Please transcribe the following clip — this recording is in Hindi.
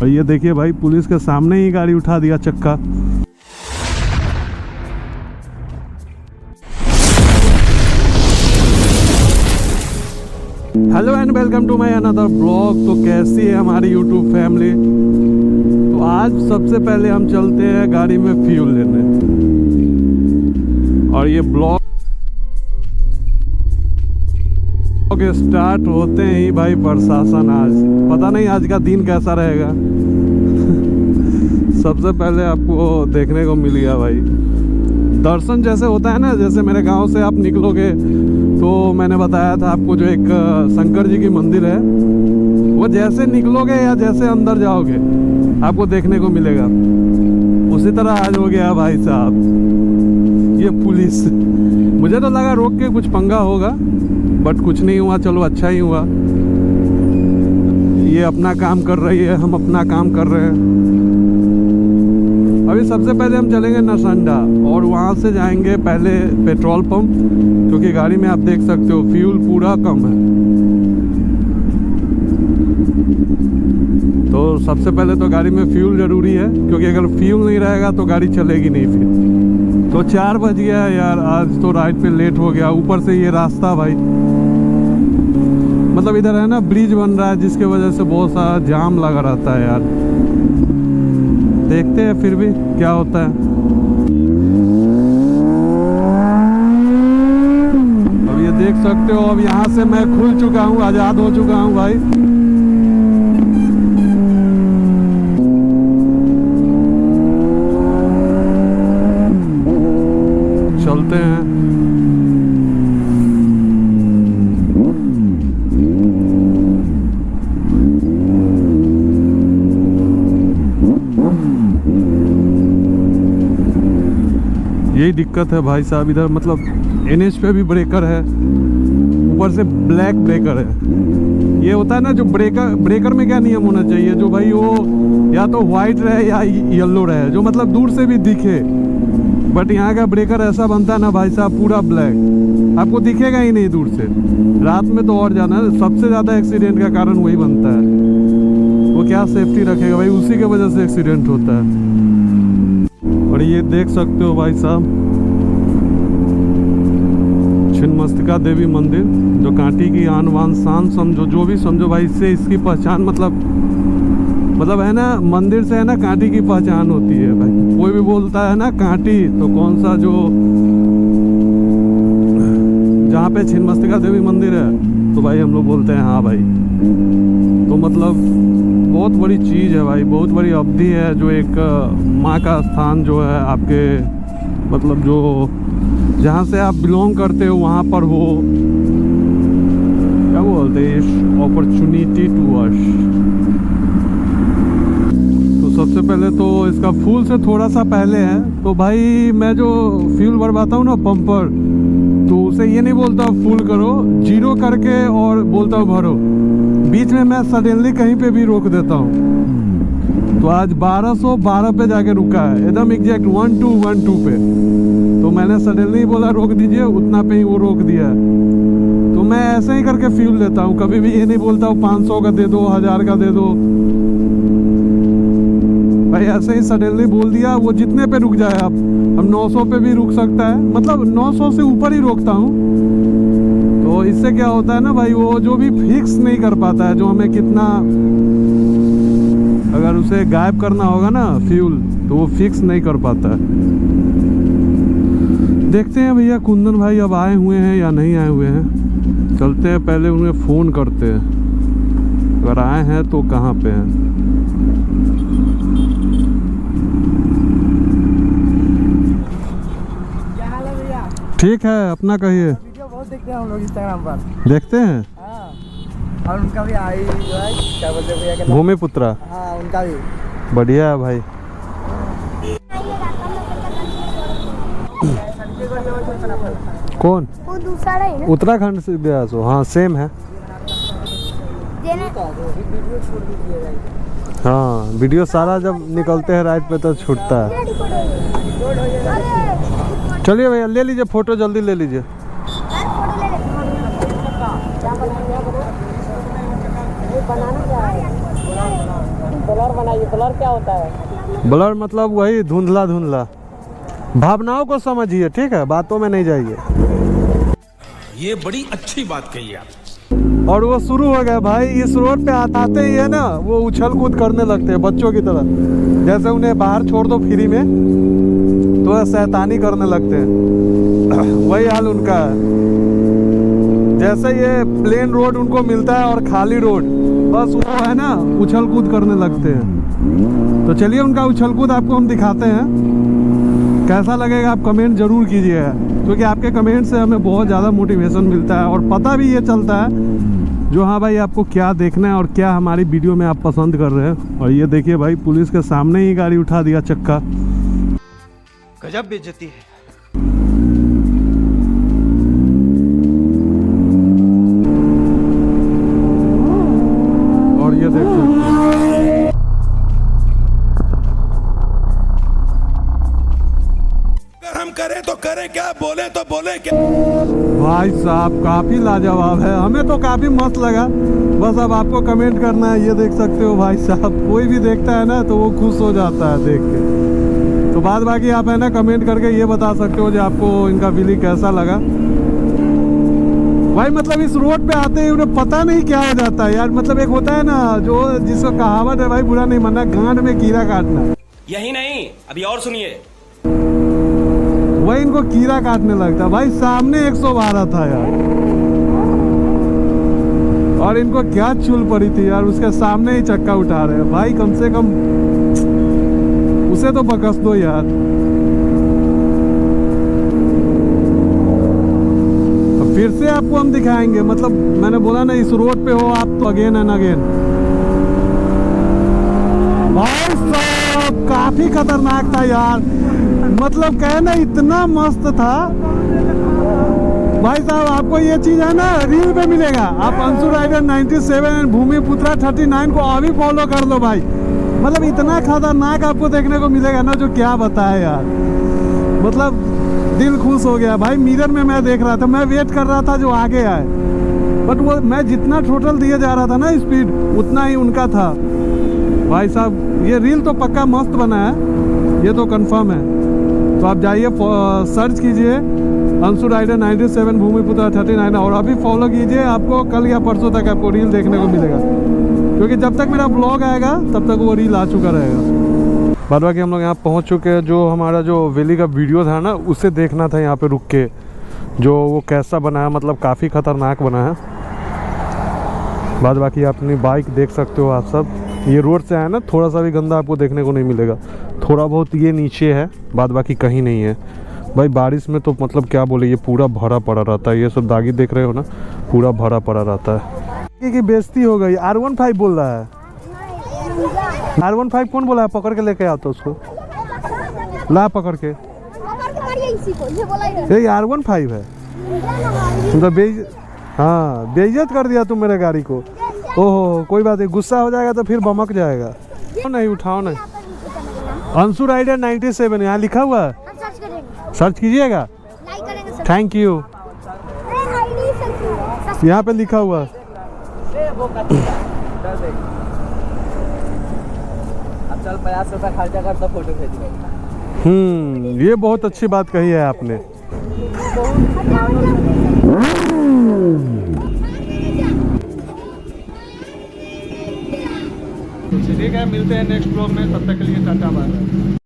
और ये देखिए भाई, पुलिस के सामने ही गाड़ी उठा दिया चक्का। Hello and welcome to my another blog. तो कैसी है हमारी यूट्यूब फैमिली। तो आज सबसे पहले हम चलते हैं गाड़ी में फ्यूल लेने। और ये ब्लॉग के स्टार्ट होते ही भाई प्रशासन, आज पता नहीं आज का दिन कैसा रहेगा। सबसे पहले आपको देखने को मिल गया भाई दर्शन, जैसे होता है ना, जैसे मेरे गांव से आप निकलोगे तो मैंने बताया था आपको जो एक शंकर जी की मंदिर है, वो जैसे निकलोगे या जैसे अंदर जाओगे आपको देखने को मिलेगा। उसी तरह आज हो गया भाई साहब ये पुलिस। मुझे तो लगा रोक के कुछ पंगा होगा, बट कुछ नहीं हुआ। चलो अच्छा ही हुआ। ये अपना काम कर रही है, हम अपना काम कर रहे हैं। अभी सबसे पहले हम चलेंगे नसंडा और वहाँ से जाएंगे पहले पेट्रोल पंप, क्योंकि गाड़ी में आप देख सकते हो फ्यूल पूरा कम है। तो सबसे पहले तो गाड़ी में फ्यूल ज़रूरी है, क्योंकि अगर फ्यूल नहीं रहेगा तो गाड़ी चलेगी नहीं फिर। तो 4 बज गया है यार, आज तो राइड पे लेट हो गया। ऊपर से ये रास्ता भाई, मतलब इधर है ना ब्रिज बन रहा है, जिसके वजह से बहुत सारा जाम लगा रहता है यार। देखते हैं फिर भी क्या होता है। अब ये देख सकते हो, अब यहाँ से मैं खुल चुका हूँ, आज़ाद हो चुका हूँ भाई। चलते हैं। यही दिक्कत है भाई साहब इधर, मतलब एनएच पे भी ब्रेकर है, ऊपर से ब्लैक ब्रेकर है। ये होता है ना जो ब्रेकर में क्या नियम होना चाहिए, जो भाई वो या तो वाइट रहे या येलो रहे, जो मतलब दूर से भी दिखे। बट यहाँ का ब्रेकर ऐसा बनता है ना भाई साहब, पूरा ब्लैक, आपको दिखेगा ही नहीं दूर से। रात में तो और जाना है, सबसे ज़्यादा एक्सीडेंट का कारण वही बनता है। वो क्या सेफ्टी रखेगा भाई, उसी के वजह से एक्सीडेंट होता है। और ये देख सकते हो भाई साहब छिन्नमस्तिका देवी मंदिर, जो कांटी की आन बान शान समझो, जो भी समझो भाई, इससे इसकी पहचान मतलब है ना, मंदिर से है ना कांटी की पहचान होती है भाई। कोई भी बोलता है ना कांटी, तो कौन सा जो जहाँ पे छिन्नमस्तिका देवी मंदिर है, तो भाई हम लोग बोलते हैं हाँ भाई। तो मतलब बहुत बड़ी चीज़ है भाई, बहुत बड़ी अवधि है, जो एक माँ का स्थान जो है आपके, मतलब जो जहाँ से आप बिलोंग करते हो वहाँ पर हो, क्या बोलते हैं, अपॉर्चुनिटी टू अस। तो सबसे पहले तो इसका फूल से थोड़ा सा पहले है, तो भाई मैं जो फ्यूल भरवाता हूँ ना पंपर, तो उसे ये नहीं बोलता फुल करो, 0 करके और बोलता हूँ भरो। बीच में मैं सडनली कहीं पे भी रोक देता हूँ। तो आज 1212 पे जाके रुका है, एकदम एग्जैक्ट 1212 पे। तो मैंने सडनली बोला रोक दीजिए, उतना पे ही वो रोक दिया है। तो मैं ऐसे ही करके फ्यूल लेता हूँ, कभी भी ये नहीं बोलता हूँ 500 का दे दो, 1000 का दे दो भाई। ऐसे ही सडनली बोल दिया, वो जितने पे रुक जाए आप, हम 900 पे भी रुक सकता है, मतलब 900 से ऊपर ही रोकता हूँ। तो इससे क्या होता है ना भाई, वो जो भी फिक्स नहीं कर पाता है, जो हमें कितना, अगर उसे गायब करना होगा ना फ्यूल, तो वो फिक्स नहीं कर पाता है। देखते हैं भैया कुंदन भाई अब आए हुए हैं या नहीं आए हुए हैं। चलते हैं पहले उन्हें फ़ोन करते हैं, अगर आए हैं तो कहाँ पे हैं। क्या हाल है भैया? ठीक है, अपना कहिए। वीडियो बहुत देखते हैं हम लोग इंस्टाग्राम पर। देखते हैं। हाँ, और उनका भी आई जो है, क्या बोलते हैं भैया के नाम? भूमिपुत्रा। हाँ, उनका भी बढ़िया है भाई। कौन? वो दूसरा है ना, उत्तराखंड से गया सो, हाँ सेम है। वीडियो छोड़ दीजिएगा। हाँ वीडियो सारा जब निकलते हैं राइड पे तो छूटता है। चलिए भैया ले लीजिए फोटो, जल्दी ले लीजिए। बनाना क्या है? बनाइए। ब्लर क्या होता है? ब्लर मतलब वही धुंधला धुंधला। भावनाओं को समझिए, ठीक है, बातों में नहीं जाइए। ये बड़ी अच्छी बात कही आप। और वो शुरू हो गया भाई, इस रोड पे आते ही है ना, वो उछल कूद करने लगते हैं बच्चों की तरह। जैसे उन्हें बाहर छोड़ दो फ्री में तो शैतानी करने लगते हैं। वही हाल उनका है। जैसे ये प्लेन रोड उनको मिलता है और खाली रोड, बस वो है ना उछल कूद करने लगते हैं। तो चलिए उनका उछल कूद आपको हम दिखाते हैं, कैसा लगेगा आप कमेंट जरूर कीजिएगा, क्योंकि आपके कमेंट से हमें बहुत ज़्यादा मोटिवेशन मिलता है और पता भी ये चलता है जो हाँ भाई आपको क्या देखना है और क्या हमारी वीडियो में आप पसंद कर रहे हैं। और ये देखिए भाई, पुलिस के सामने ही गाड़ी उठा दिया चक्का। गजब बेइज्जती है। और ये देख सकते हैं, अगर हम करें तो करें क्या, बोले तो बोले क्या। भाई साहब काफ़ी लाजवाब है, हमें तो काफ़ी मस्त लगा। बस अब आपको कमेंट करना है। ये देख सकते हो भाई साहब, कोई भी देखता है ना तो वो खुश हो जाता है देख के। तो बाद बाकी आप है ना कमेंट करके ये बता सकते हो जो आपको इनका वीडियो कैसा लगा। भाई मतलब इस रोड पे आते ही उन्हें पता नहीं क्या हो जाता है यार। मतलब एक होता है ना जो जिसको कहावत है भाई, बुरा नहीं मानना, गांड में कीड़ा काटना। यही नहीं, अभी और सुनिए। वही इनको कीड़ा काटने लगता। भाई सामने 112 था यार, और इनको क्या चूल पड़ी थी यार, उसके सामने ही चक्का उठा रहे हैं। भाई कम से कम उसे तो बकस दो यार। अब फिर से आपको हम दिखाएंगे, मतलब मैंने बोला ना इस रोड पे हो आप तो अगेन एंड अगेन। भाई साहब काफी खतरनाक था यार, मतलब कहना इतना मस्त था। भाई साहब आपको ये चीज है ना रील पे मिलेगा। आप अंशु राइडर 97 एंड भूमि पुत्रा 39 को अभी फॉलो कर लो भाई। मतलब इतना खतरनाक आपको देखने को मिलेगा ना जो क्या बताए यार। मतलब दिल खुश हो गया भाई। मिरर में मैं देख रहा था, मैं वेट कर रहा था जो आगे आए, बट वो मैं जितना टोटल दिए जा रहा था ना स्पीड, उतना ही उनका था। भाई साहब ये रील तो पक्का मस्त बना है, ये तो कंफर्म है। तो आप जाइए सर्च कीजिए अंशु राइडर 97 भूमि पुत्रा 39 और अभी फॉलो कीजिए। आपको कल या परसों तक आपको रील देखने को मिलेगा, क्योंकि जब तक मेरा ब्लॉग आएगा तब तक वो रील आ चुका रहेगा। बाद बाकी हम लोग यहाँ पहुँच चुके हैं। जो हमारा जो वैली का वीडियो था ना, उसे देखना था यहाँ पे रुक के, जो वो कैसा बना है, मतलब काफ़ी ख़तरनाक बना है। बाद बाकी अपनी बाइक देख सकते हो आप सब। ये रोड से आया ना, थोड़ा सा भी गंदा आपको देखने को नहीं मिलेगा। थोड़ा बहुत ये नीचे है, बाद बाकी कहीं नहीं है। भाई बारिश में तो मतलब क्या बोले, ये पूरा भरा पड़ा रहता है। ये सब दागी देख रहे हो ना, पूरा भरा पड़ा रहता है। की बेइज्जती हो गई। R15 बोल रहा है। R15 कौन बोला है? पकड़ के लेके आओ तो उसको, ला पकड़ के। ये R15 है। मतलब हाँ बेइज्जत कर दिया तुम मेरे गाड़ी को। ओहो कोई बात नहीं, गुस्सा हो जाएगा तो फिर बमक जाएगा। नहीं उठाओ नहीं। अंशु राइडर 97 यहाँ लिखा हुआ है, सर्च कीजिएगा। थैंक यू, यहाँ पे लिखा हुआ है। अब चल 50 रुपया खर्चा कर तो फोटो भेज। ये बहुत अच्छी बात कही है आपने। ठीक है, मिलते हैं नेक्स्ट ब्लॉग में, तब तक के लिए टाटा बाय।